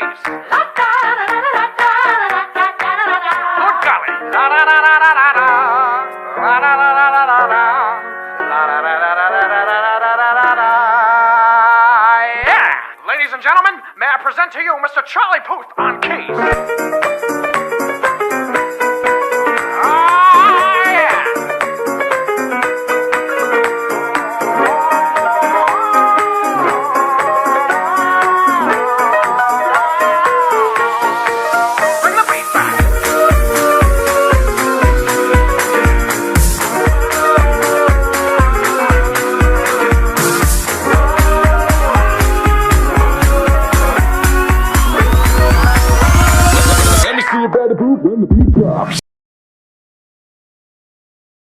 keys. Good golly. La-da-da-da-da-da-da. La-da-da-da-da-da-da. La-da-da-da-da-da-da-da-da-da. Yeah! Ladies and gentlemen, may I present to you Mr. Charlie Puth on keys. Let me see you better move when the beat drops.